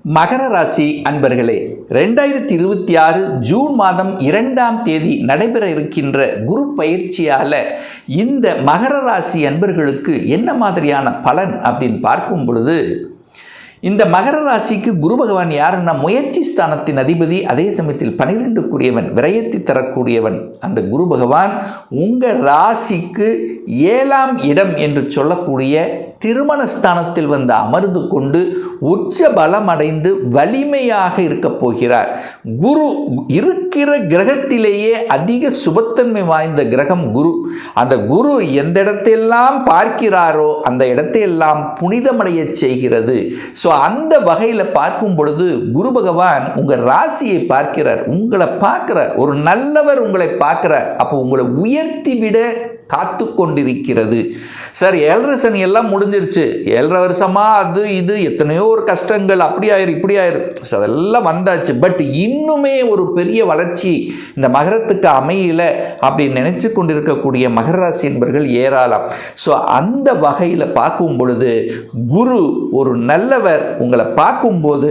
மகர ராசி அன்பர்களே, 2026 ஜூன் மாதம் 2ஆம் தேதி நடைபெற இருக்கின்ற குரு பயிற்சியால் இந்த மகர ராசி அன்பர்களுக்கு என்ன மாதிரியான பலன் அப்படின்னு பார்க்கும் பொழுது, இந்த மகர ராசிக்கு குரு பகவான் யாருன்னா முயற்சி ஸ்தானத்தின் அதிபதி, அதே சமயத்தில் 12க்குரியவன், விரயத்தை தரக்கூடியவன். அந்த குரு பகவான் உங்கள் ராசிக்கு 7ஆம் இடம் என்று சொல்லக்கூடிய திருமண ஸ்தானத்தில் வந்து அமர்ந்து கொண்டு உச்ச பலம் அடைந்து வலிமையாக இருக்கப் போகிறார். குரு இருக்கிற கிரகத்திலேயே அதிக சுபத்தன்மை வாய்ந்த கிரகம் குரு. அந்த குரு எந்த இடத்தையெல்லாம் பார்க்கிறாரோ அந்த இடத்தையெல்லாம் புனிதமடைய செய்கிறது. ஸோ அந்த வகையில் பார்க்கும் பொழுது குரு பகவான் உங்கள் ராசியை பார்க்கிறார், உங்களை பார்க்கிறார், ஒரு நல்லவர் உங்களை பார்க்கிறார். அப்போ உங்களை உயர்த்தி விட காத்து கொண்டிருக்கிறது. சார் 7.5 சனி எல்லாம் முடிஞ்சிருச்சு, 7.5 வருஷமா அது இது எத்தனையோ ஒரு கஷ்டங்கள், அப்படி ஆயிரு இப்படி ஆயிரு, அதெல்லாம் வந்தாச்சு. பட் இன்னுமே ஒரு பெரிய வளர்ச்சி இந்த மகரத்துக்கு அமையல அப்படின்னு நினைச்சு கொண்டிருக்கக்கூடிய மகர ராசி என்பவர்கள் ஏராளம். ஸோ அந்த வகையில் பார்க்கும் பொழுது குரு ஒரு நல்லவர் உங்களை பார்க்கும்போது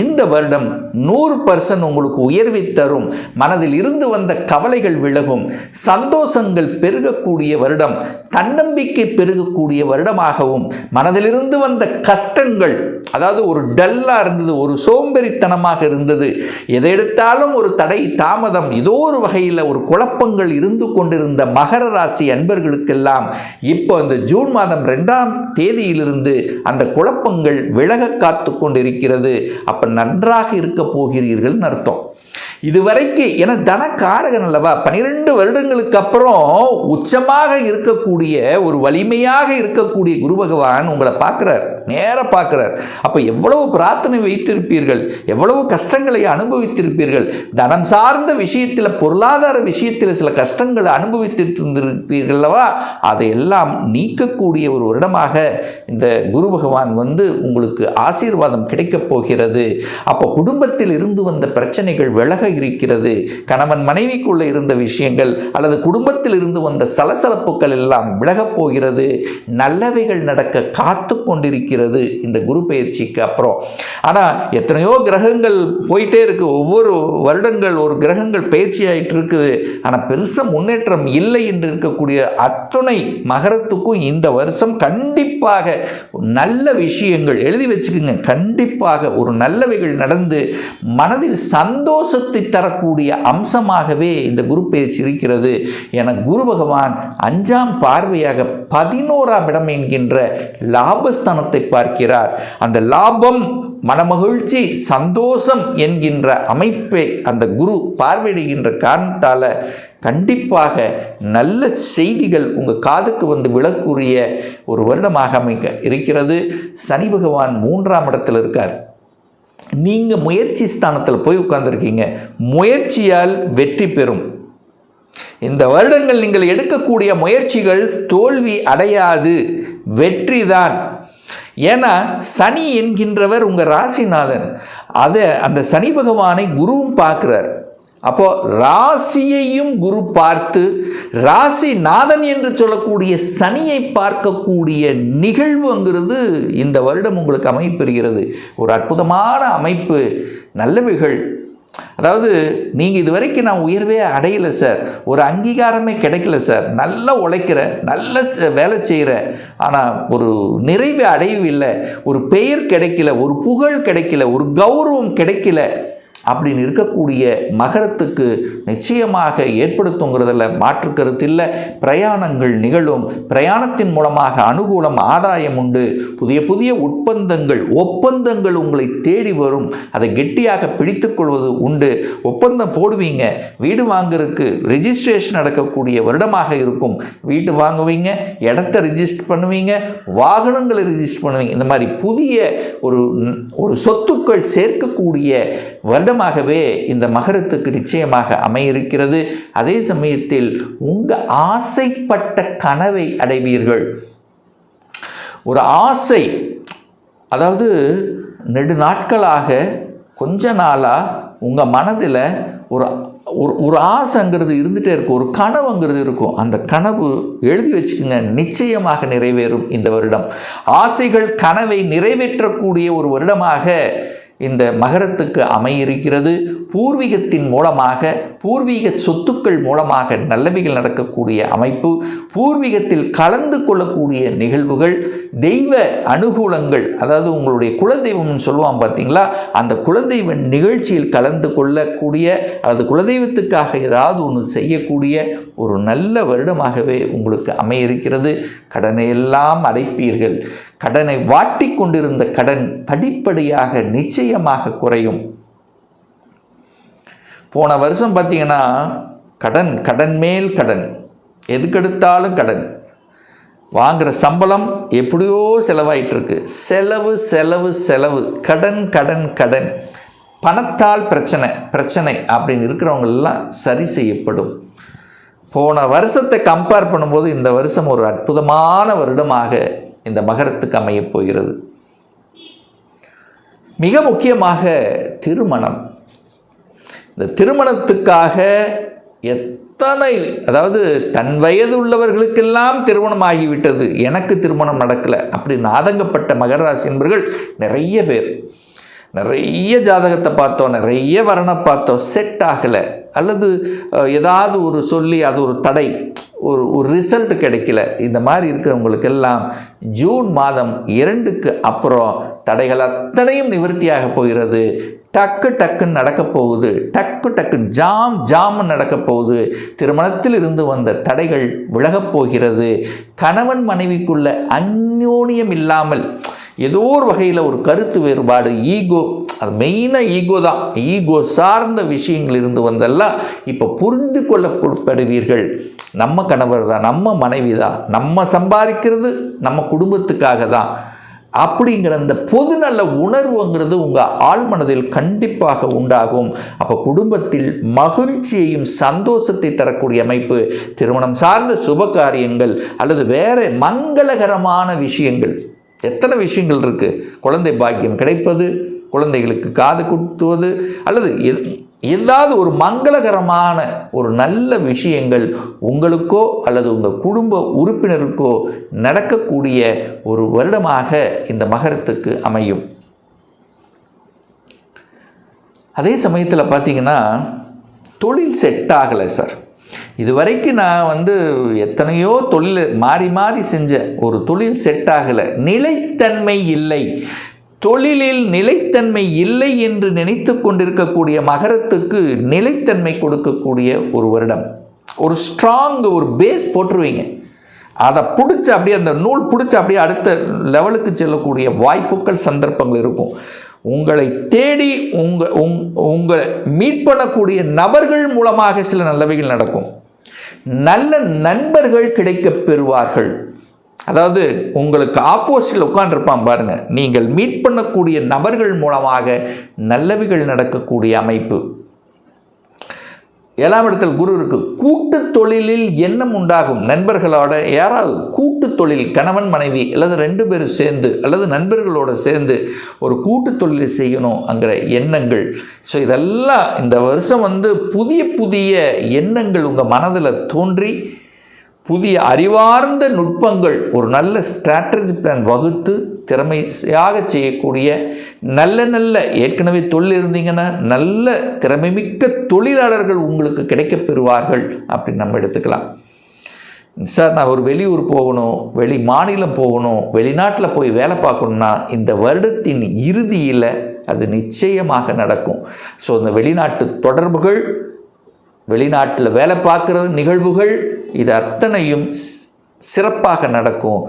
இந்த வருடம் 100% உங்களுக்கு உயர்வை தரும். மனதில் இருந்து வந்த கவலைகள் விலகும், சந்தோஷங்கள் பெருகக்கூடிய வருடம், தன்னம்பிக்கை பெருகக்கூடிய வருடமாகவும், மனதிலிருந்து வந்த கஷ்டங்கள், அதாவது ஒரு டல்லா இருந்தது, ஒரு சோம்பேறித்தனமாக இருந்தது, எதை எடுத்தாலும் ஒரு தடை தாமதம், ஏதோ ஒரு வகையில் ஒரு குழப்பங்கள் இருந்து கொண்டிருந்த மகர ராசி அன்பர்களுக்கெல்லாம் இப்போ இந்த ஜூன் மாதம் 2ஆம் தேதியிலிருந்து அந்த குழப்பங்கள் விலக காத்து கொண்டிருக்கிறது. அப்ப நன்றாக இருக்க போகிறீர்கள் அர்த்தம். இதுவரைக்கு என தனக்காரகன் அல்லவா, 12 வருடங்களுக்கு அப்புறம் உச்சமாக இருக்கக்கூடிய ஒரு வலிமையாக இருக்கக்கூடிய குரு பகவான் உங்களை பார்க்கிறார், நேர பார்க்கிறார். அப்போ எவ்வளவு பிரார்த்தனை வைத்திருப்பீர்கள், எவ்வளவு கஷ்டங்களை அனுபவித்திருப்பீர்கள், தனம் சார்ந்த விஷயத்தில், பொருளாதார விஷயத்தில் சில கஷ்டங்களை அனுபவித்திருப்பீர்கள் அல்லவா, அதையெல்லாம் நீக்கக்கூடிய ஒரு வருடமாக இந்த குரு பகவான் வந்து உங்களுக்கு ஆசீர்வாதம் கிடைக்கப் போகிறது. அப்போ குடும்பத்தில் இருந்து வந்த பிரச்சனைகள் விலக இருக்கிறது. கணவன் மனைவிக்குள்ள இருந்த விஷயங்கள் அல்லது குடும்பத்தில் இருந்து வந்த சலசலப்புகள் எல்லாம் விலகப் போகிறது. நல்லவைகள் நடக்க காத்து கொண்டிருக்கிறது இந்த குரு பயிற்சிக்கு அப்புறம். ஆனால் எத்தனையோ கிரகங்கள் போயிட்டே இருக்கு, ஒவ்வொரு வருடங்கள் ஒரு கிரகங்கள் பயிற்சி ஆகிட்டு இருக்குது. ஆனால் பெருசாக முன்னேற்றம் இல்லை என்று இருக்கக்கூடிய அத்துணை மகரத்துக்கும் இந்த வருஷம் கண்டிப்பாக நல்ல விஷயங்கள் எழுதி வச்சுக்கோங்க. கண்டிப்பாக ஒரு நல்லவைகள் நடந்து மனதில் சந்தோஷத்தை தரக்கூடிய அம்சமாகவே இந்த குரு பயிற்சி இருக்கிறது. என குரு பகவான் 5ஆம் பார்வையாக 11ஆம் இடம் என்கின்ற லாபஸ்தானத்தை பார்க்கிறார். அந்த லாபம், மனமகிழ்ச்சி, சந்தோஷம் என்கின்ற அமைப்பை அந்த குரு பார்வையிடுகின்ற காரணத்தால் கண்டிப்பாக நல்ல செய்திகள் உங்கள் காதுக்கு வந்து விழக்கூடிய ஒரு வருடமாக அமைக்க இருக்கிறது. சனி பகவான் 3ஆம் இடத்தில் இருக்கார். நீங்கள் முயற்சி ஸ்தானத்தில் போய் உட்கார்ந்துருக்கீங்க, முயற்சியால் வெற்றி பெறும். இந்த வருடங்கள் நீங்கள் எடுக்கக்கூடிய முயற்சிகள் தோல்வி அடையாது, வெற்றி தான். ஏன்னா சனி என்கின்றவர் உங்கள் ராசிநாதன். அதை அந்த சனி பகவானை குருவும் பார்க்கிறார். அப்போ ராசியையும் குரு பார்த்து, ராசிநாதன் என்று சொல்லக்கூடிய சனியை பார்க்கக்கூடிய நிகழ்வுங்கிறது இந்த வருடம் உங்களுக்கு அமைப்பெறுகிறது. ஒரு அற்புதமான அமைப்பு, நல்லவைகள். அதாவது நீங்கள் இதுவரைக்கும் நான் உயர்வே அடையலை சார், ஒரு அங்கீகாரமே கிடைக்கல சார், நல்லா உழைக்கிறேன், நல்ல வேலை செய்கிறேன், ஆனால் ஒரு நிறைவு அடையவில்லை, ஒரு பெயர் கிடைக்கல, ஒரு புகழ் கிடைக்கல, ஒரு கௌரவம் கிடைக்கல அப்படின்னு இருக்கக்கூடிய மகரத்துக்கு நிச்சயமாக ஏற்படுத்துங்கிறதில் மாற்று கருத்து இல்லை. பிரயாணங்கள் நிகழும், பிரயாணத்தின் மூலமாக அனுகூலம், ஆதாயம் உண்டு. புதிய புதிய ஒப்பந்தங்கள் உங்களை தேடி வரும். அதை கெட்டியாக பிடித்துக்கொள்வது உண்டு. ஒப்பந்தம் போடுவீங்க, வீடு வாங்குறதுக்கு ரெஜிஸ்ட்ரேஷன் நடக்கக்கூடிய வருடமாக இருக்கும். வீடு வாங்குவீங்க, இடத்த ரிஜிஸ்டர் பண்ணுவீங்க, வாகனங்களை ரிஜிஸ்டர் பண்ணுவீங்க. இந்த மாதிரி புதிய ஒரு சொத்துக்கள் சேர்க்கக்கூடிய வருடமாகவே இந்த மகரத்துக்கு நிச்சயமாக அமையிருக்கிறது. அதே சமயத்தில் உங்கள் ஆசைப்பட்ட கனவை அடைவீர்கள். ஒரு ஆசை, அதாவது நெடு நாட்களாக கொஞ்ச நாளாக உங்கள் மனதில் ஒரு ஆசைங்கிறது இருந்துகிட்டே இருக்கும், ஒரு கனவுங்கிறது இருக்கும். அந்த கனவு எழுதி வச்சுக்கோங்க, நிச்சயமாக நிறைவேறும் இந்த வருடம். ஆசைகள் கனவை நிறைவேற்றக்கூடிய ஒரு வருடமாக இந்த மகரத்துக்கு அமையிருக்கிறது. பூர்வீகத்தின் மூலமாக, பூர்வீக சொத்துக்கள் மூலமாக நல்லவைகள் நடக்கக்கூடிய அமைப்பு, பூர்வீகத்தில் கலந்து கொள்ளக்கூடிய நிகழ்வுகள், தெய்வ அனுகூலங்கள், அதாவது உங்களுடைய குலதெய்வம்னு சொல்லுவான் பார்த்தீங்களா, அந்த குலதெய்வ நிகழ்ச்சியில் கலந்து கொள்ளக்கூடிய அல்லது குலதெய்வத்துக்காக ஏதாவது ஒன்று செய்யக்கூடிய ஒரு நல்ல வருடமாகவே உங்களுக்கு அமையிருக்கிறது. கடனை எல்லாம் அடைப்பீர்கள். கடனை வாட்டி கொண்டிருந்த கடன் படிப்படியாக நிச்சயமாக குறையும். போன வருஷம் பார்த்தீங்கன்னா கடன் மேல் கடன், எதுக்கெடுத்தாலும் கடன், வாங்குகிற சம்பளம் எப்படியோ செலவாயிட்டு இருக்கு. செலவு, கடன் கடன் கடன், பணத்தால் பிரச்சனை அப்படின்னு இருக்கிறவங்களெல்லாம் சரி செய்யப்படும். போன வருஷத்தை கம்பேர் பண்ணும்போது இந்த வருஷம் ஒரு அற்புதமான வருடமாக இந்த மகரத்துக்கு அமையப் போகிறது. மிக முக்கியமாக திருமணம். இந்த திருமணத்துக்காக அதாவது தன் வயது உள்ளவர்களுக்கெல்லாம் திருமணம் ஆகிவிட்டது, எனக்கு திருமணம் நடக்கலை அப்படின்னு ஆதங்கப்பட்ட மகர ராசி என்பவர்கள் நிறைய பேர். நிறைய ஜாதகத்தை பார்த்தோம், நிறைய வரணை பார்த்தோம், செட் ஆகலை, அல்லது ஏதாவது ஒரு சொல்லி அது ஒரு தடை, ஒரு ரிசல்ட் கிடைக்கல. இந்த மாதிரி இருக்கிறவங்களுக்கெல்லாம் ஜூன் மாதம் 2க்கு அப்புறம் தடைகள் அத்தனையும் நிவர்த்தியாக போகிறது. டக்குன்னு நடக்க போகுது, டக்குன்னு ஜாம் நடக்க போகுது. திருமணத்தில் இருந்து வந்த தடைகள் விலகப் போகிறது. கணவன் மனைவிக்குள்ள அந்யோன்யம் இல்லாமல் ஏதோ ஒரு வகையில் ஒரு கருத்து வேறுபாடு, ஈகோ, அது மெயினாக ஈகோ தான், ஈகோ சார்ந்த விஷயங்கள் இருந்து வந்தெல்லாம் இப்போ புரிந்து கொள்ளப்படுவீர்கள். நம்ம கணவர் தான், நம்ம மனைவி தான், நம்ம சம்பாதிக்கிறது நம்ம குடும்பத்துக்காக தான் அப்படிங்கிற அந்த பொது நல்ல உணர்வுங்கிறது உங்கள் ஆழ்மனதில் கண்டிப்பாக உண்டாகும். அப்போ குடும்பத்தில் மகிழ்ச்சியையும் சந்தோஷத்தை தரக்கூடிய அமைப்பு, திருமணம் சார்ந்த சுப காரியங்கள் அல்லது வேறு மங்களகரமான விஷயங்கள், எத்தனை விஷயங்கள் இருக்குது. குழந்தை பாக்கியம் கிடைப்பது, குழந்தைகளுக்கு காது குத்துவது, அல்லது ஏதாவது ஒரு மங்களகரமான ஒரு நல்ல விஷயங்கள் உங்களுக்கோ அல்லது உங்கள் குடும்ப உறுப்பினருக்கோ நடக்கக்கூடிய ஒரு வருடமாக இந்த மகரத்துக்கு அமையும். அதே சமயத்தில் பார்த்தீங்கன்னா தொழில் செட் ஆகலை சார். இதுவரைக்கும் நான் எத்தனையோ தொழில் மாறி செஞ்ச ஒரு தொழில் செட் ஆகலை, நிலைத்தன்மை இல்லை, தொழிலில் நிலைத்தன்மை இல்லை என்று நினைத்து கொண்டிருக்கக்கூடிய மகரத்துக்கு நிலைத்தன்மை கொடுக்கக்கூடிய ஒரு வருடம். ஒரு ஸ்ட்ராங் ஒரு பேஸ் போட்டுருவீங்க, அதை பிடிச்சி அப்படியே அந்த நூல் பிடிச்சி அப்படியே அடுத்த லெவலுக்கு செல்லக்கூடிய வாய்ப்புகள் சந்தர்ப்பங்கள் இருக்கும். உங்களை தேடி உங்களை மீட் பண்ணக்கூடிய நபர்கள் மூலமாக சில நல்லவைகள் நடக்கும். நல்ல நண்பர்கள் கிடைக்கப் பெறுவார்கள். அதாவது உங்களுக்கு ஆப்போசிட்டில் உட்காந்துருப்பான் பாருங்கள், நீங்கள் மீட் பண்ணக்கூடிய நபர்கள் மூலமாக நல்லவைகள் நடக்கக்கூடிய அமைப்பு. 7ஆம் இடத்தில் குரு இருக்கு. கூட்டு தொழிலில் எண்ணம் உண்டாகும். நண்பர்களோட யாராவது கூட்டு தொழில், கணவன் மனைவி அல்லது 2 பேரும் சேர்ந்து அல்லது நண்பர்களோடு சேர்ந்து ஒரு கூட்டு தொழிலை செய்யணுங்கிற எண்ணங்கள். ஸோ இதெல்லாம் இந்த வருஷம் புதிய எண்ணங்கள் உங்கள் மனதில் தோன்றி புதிய அறிவார்ந்த நுட்பங்கள், ஒரு நல்ல ஸ்ட்ராட்டஜி பிளான் வகுத்து திறமையாக செய்யக்கூடிய நல்ல ஏற்கனவே தொழில் இருந்தீங்கன்னா நல்ல திறமைமிக்க தொழிலாளர்கள் உங்களுக்கு கிடைக்கப் பெறுவார்கள் அப்படின்னு நம்ம எடுத்துக்கலாம். சார் நான் ஒரு வெளியூர் போகணும், வெளி மாநிலம் போகணும், வெளிநாட்டில் போய் வேலை பார்க்கணுன்னா இந்த வருடத்தின் இறுதியில் அது நிச்சயமாக நடக்கும். ஸோ இந்த வெளிநாட்டு தொடர்புகள், வெளிநாட்டில் வேலை பார்க்குற நிகழ்வுகள், இது அத்தனையும் சிறப்பாக நடக்கும்.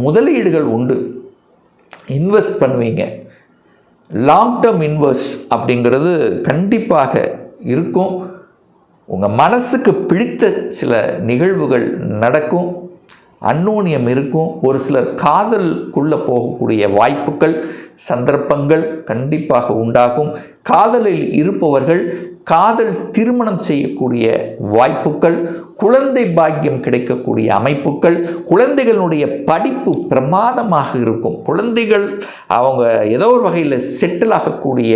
முதலீடுகள் உண்டு, இன்வெஸ்ட் பண்ணுவீங்க. லாங் டேர்ம் இன்வெஸ்ட் அப்படிங்கிறது கண்டிப்பாக இருக்கும். உங்கள் மனசுக்கு பிடித்த சில நிகழ்வுகள் நடக்கும், அந்யோன்யம் இருக்கும். ஒரு சிலர் காதலுக்குள்ளே போகக்கூடிய வாய்ப்புகள் சந்தர்ப்பங்கள் கண்டிப்பாக உண்டாகும். காதலில் இருப்பவர்கள் காதல் திருமணம் செய்யக்கூடிய வாய்ப்புகள், குழந்தை பாக்கியம் கிடைக்கக்கூடிய அமைப்புகள், குழந்தைகளுடைய படிப்பு பிரமாதமாக இருக்கும். குழந்தைகள் அவங்க ஏதோ ஒரு வகையில் செட்டில் ஆகக்கூடிய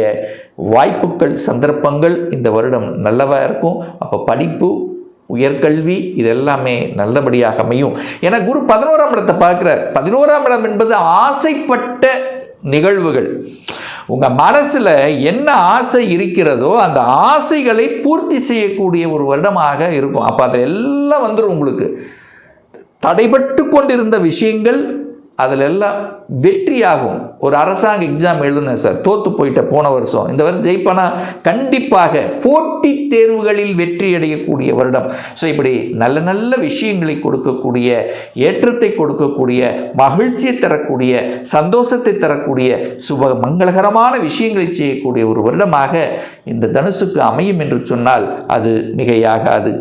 வாய்ப்புகள் சந்தர்ப்பங்கள் இந்த வருடம் நல்லதாக இருக்கும். அப்போ படிப்பு, உயர்கல்வி இதெல்லாமே நல்லபடியாக அமையும். ஏன்னா குரு 11ஆம் இடத்தை பார்க்கிறார். 11ஆம் இடம் என்பது ஆசைப்பட்ட நிகழ்வுகள். உங்கள் மனசில் என்ன ஆசை இருக்கிறதோ அந்த ஆசைகளை பூர்த்தி செய்யக்கூடிய ஒரு வருடமாக இருக்கும். அப்போ அதில் எல்லாம் வந்துடும். உங்களுக்கு தடைபட்டு கொண்டிருந்த விஷயங்கள் அதில் எல்லாம் வெற்றியாகும். ஒரு அரசாங்க எக்ஸாம் எழுதுனேன் சார், தோற்று போயிட்ட போன வருஷம், இந்த வருஷம் ஜெயிப்பானா? கண்டிப்பாக போட்டித் தேர்வுகளில் வெற்றி அடையக்கூடிய வருடம். ஸோ இப்படி நல்ல நல்ல விஷயங்களை கொடுக்கக்கூடிய, ஏற்றத்தை கொடுக்கக்கூடிய, மகிழ்ச்சியை தரக்கூடிய, சந்தோஷத்தை தரக்கூடிய, சுப மங்களகரமான விஷயங்களை செய்யக்கூடிய ஒரு வருடமாக இந்த தனுசுக்கு அமையும் என்று சொன்னால் அது மிகையாகாது.